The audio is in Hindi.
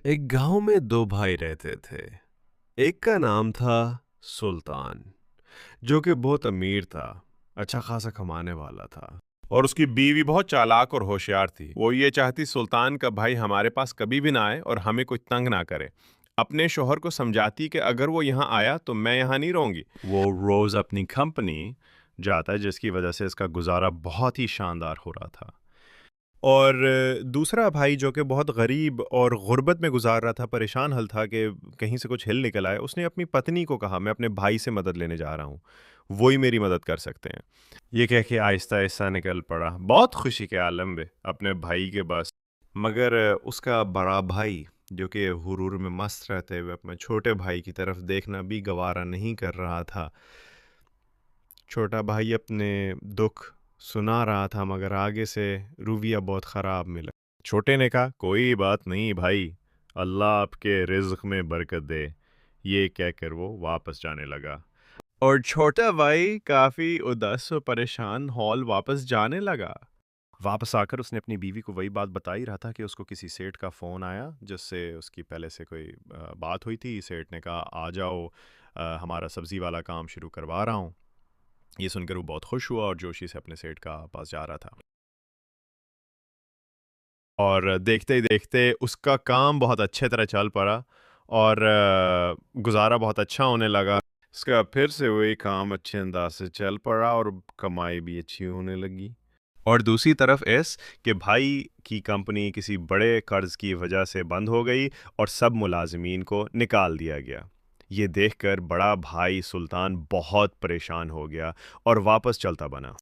एक गांव में दो भाई रहते थे। एक का नाम था सुल्तान, जो कि बहुत अमीर था, अच्छा खासा कमाने वाला था। और उसकी बीवी बहुत चालाक और होशियार थी। वो ये चाहती सुल्तान का भाई हमारे पास कभी भी ना आए और हमें कोई तंग ना करे। अपने शौहर को समझाती कि अगर वो यहाँ आया तो मैं यहाँ नहीं रहूंगी। वो रोज अपनी कंपनी जाता है, जिसकी वजह से इसका गुजारा बहुत ही शानदार हो रहा था। और दूसरा भाई जो कि बहुत गरीब और गुर्बत में गुजार रहा था, परेशान हल था कि कहीं से कुछ हिल निकल आए, उसने अपनी पत्नी को कहा मैं अपने भाई से मदद लेने जा रहा हूँ, वो ही मेरी मदद कर सकते हैं। ये कह के आहिस्ता आहिस्ता निकल पड़ा, बहुत खुशी के आलम में अपने भाई के पास। मगर उसका बड़ा भाई, जो कि हुरूर में मस्त रहते हुए अपने छोटे भाई की तरफ देखना भी गवारा नहीं कर रहा था। छोटा भाई अपने दुख सुना रहा था, मगर आगे से रूविया बहुत ख़राब मिला। छोटे ने कहा, कोई बात नहीं भाई, अल्लाह आपके रिज्क में बरकत दे। ये कहकर वो वापस जाने लगा और छोटा भाई काफी उदास और परेशान हॉल वापस जाने लगा। वापस आकर उसने अपनी बीवी को वही बात बता ही रहा था कि उसको किसी सेठ का फ़ोन आया, जिससे उसकी पहले से कोई बात हुई थी। सेठ ने कहा, आ जाओ, हमारा सब्ज़ी वाला काम शुरू करवा रहा हूँ। ये सुनकर वो बहुत खुश हुआ और जोशी से अपने सेठ का पास जा रहा था। और देखते ही देखते उसका काम बहुत अच्छे तरह चल पड़ा और गुज़ारा बहुत अच्छा होने लगा। इसका फिर से वही काम अच्छे अंदाज से चल पड़ा और कमाई भी अच्छी होने लगी। और दूसरी तरफ इस कि भाई की कंपनी किसी बड़े कर्ज की वजह से बंद हो गई और सब मुलाजिमीन को निकाल दिया गया। ये देखकर बड़ा भाई सुल्तान बहुत परेशान हो गया और वापस चलता बना।